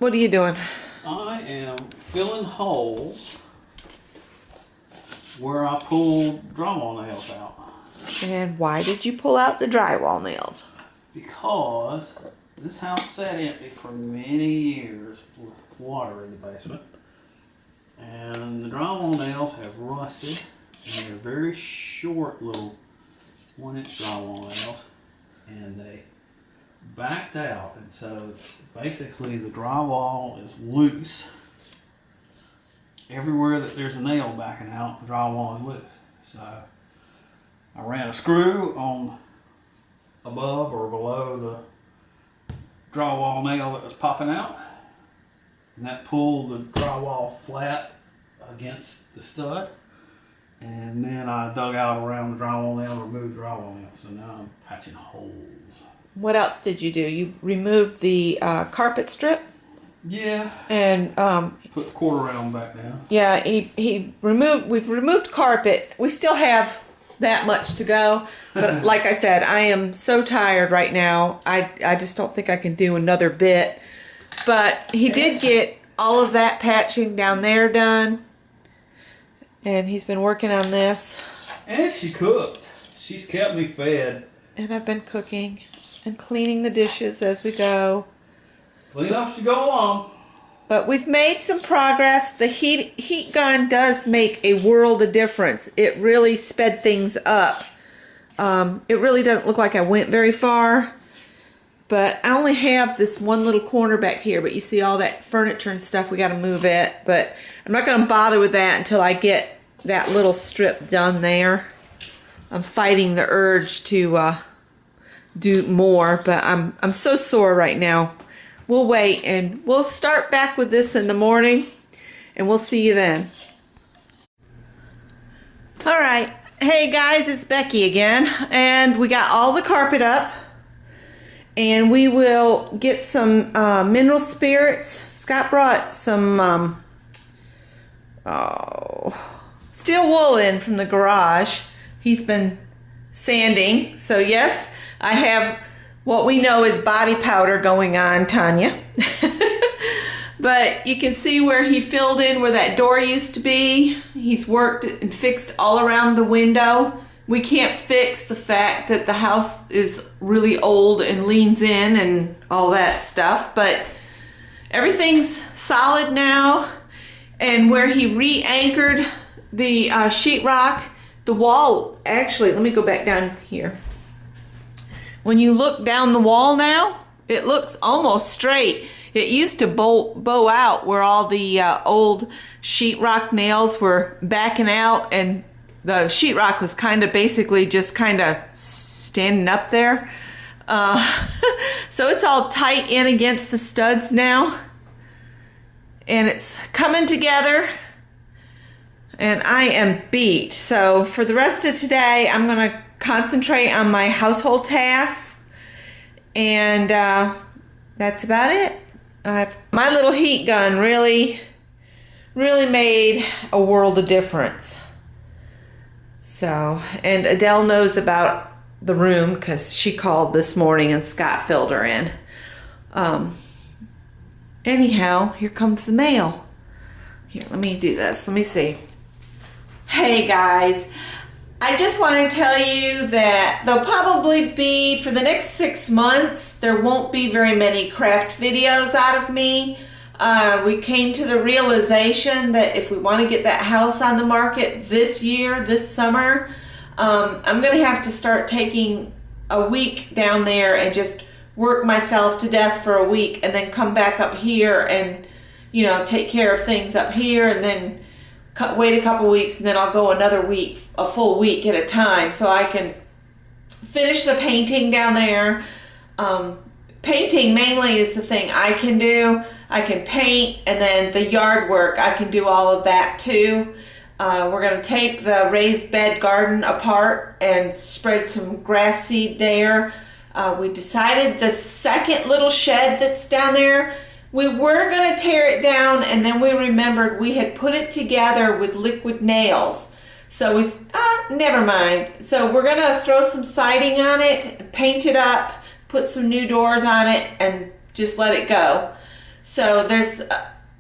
What are you doing? I am filling holes where I pulled drywall nails out. And why did you pull out the drywall nails? Because this house sat empty for many years with water in the basement. And the drywall nails have rusted. And they're very short little 1-inch drywall nails. And they backed out. And so basically the drywall is loose. Everywhere that there's a nail backing out, the drywall is loose. So I ran a screw on above or below the drywall nail that was popping out, and that pulled the drywall flat against the stud, and then I dug out around the drywall nail, removed the drywall nail, so now I'm patching holes. What else did you do? You removed the carpet strip? Yeah. And put the quarter round back down. Yeah, we've removed carpet. We still have that much to go, but like I said, I am so tired right now. I just don't think I can do another bit. But he did get all of that patching down there done, and he's been working on this. And she cooked. She's kept me fed. And I've been cooking and cleaning the dishes as we go. Clean up as you go along. But we've made some progress. The heat gun does make a world of difference. It really sped things up. It really doesn't look like I went very far. But I only have this one little corner back here. But you see all that furniture and stuff. We got to move it. But I'm not going to bother with that until I get that little strip done there. I'm fighting the urge to do more. But I'm so sore right now. We'll wait, and we'll start back with this in the morning, and we'll see you then. All right. Hey, guys, it's Becky again, and we got all the carpet up, and we will get some mineral spirits. Scott brought some steel wool in from the garage. He's been sanding, so yes, I have what we know is body powder going on, Tanya. But you can see where he filled in where that door used to be. He's worked and fixed all around the window. We can't fix the fact that the house is really old and leans in and all that stuff, but everything's solid now. And where he re-anchored the sheetrock, the wall, actually, let me go back down here. When you look down the wall now, it looks almost straight. It used to bow out where all the old sheetrock nails were backing out, and the sheetrock was basically just standing up there. So it's all tight in against the studs now. And it's coming together. And I am beat. So for the rest of today, I'm going to concentrate on my household tasks, and that's about it. My little heat gun really made a world of difference. So, and Adele knows about the room because she called this morning and Scott filled her in. Anyhow, here comes the mail. Here, let me do this. Let me see. Hey guys, I just want to tell you that there'll probably be, for the next 6 months, there won't be very many craft videos out of me. We came to the realization that if we want to get that house on the market this year, this summer, I'm going to have to start taking a week down there and just work myself to death for a week, and then come back up here and, take care of things up here, and then wait a couple weeks, and then I'll go another week, a full week at a time, so I can finish the painting down there. Painting mainly is the thing I can do. I can paint, and then the yard work, I can do all of that too. We're going to take the raised bed garden apart and spread some grass seed there. We decided the second little shed that's down there, we were going to tear it down, and then we remembered we had put it together with liquid nails. So we, never mind. So we're going to throw some siding on it, paint it up, put some new doors on it, and just let it go. So there's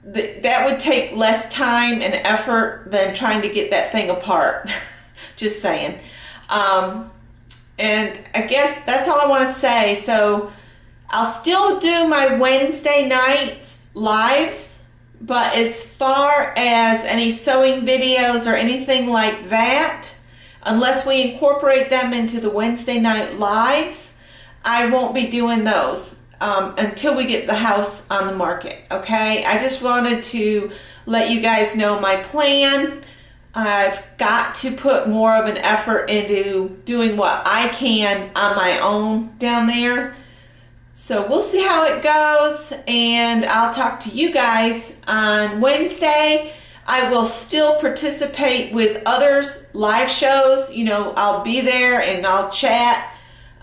that would take less time and effort than trying to get that thing apart. Just saying. And I guess that's all I want to say. So I'll still do my Wednesday nights lives, but as far as any sewing videos or anything like that, unless we incorporate them into the Wednesday night lives, I won't be doing those until we get the house on the market, okay? I just wanted to let you guys know my plan. I've got to put more of an effort into doing what I can on my own down there. So we'll see how it goes, and I'll talk to you guys on Wednesday. I will still participate with others' live shows. You know, I'll be there and I'll chat.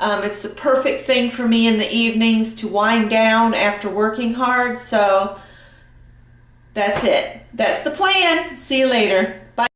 It's the perfect thing for me in the evenings to wind down after working hard. So that's it. That's the plan. See you later. Bye.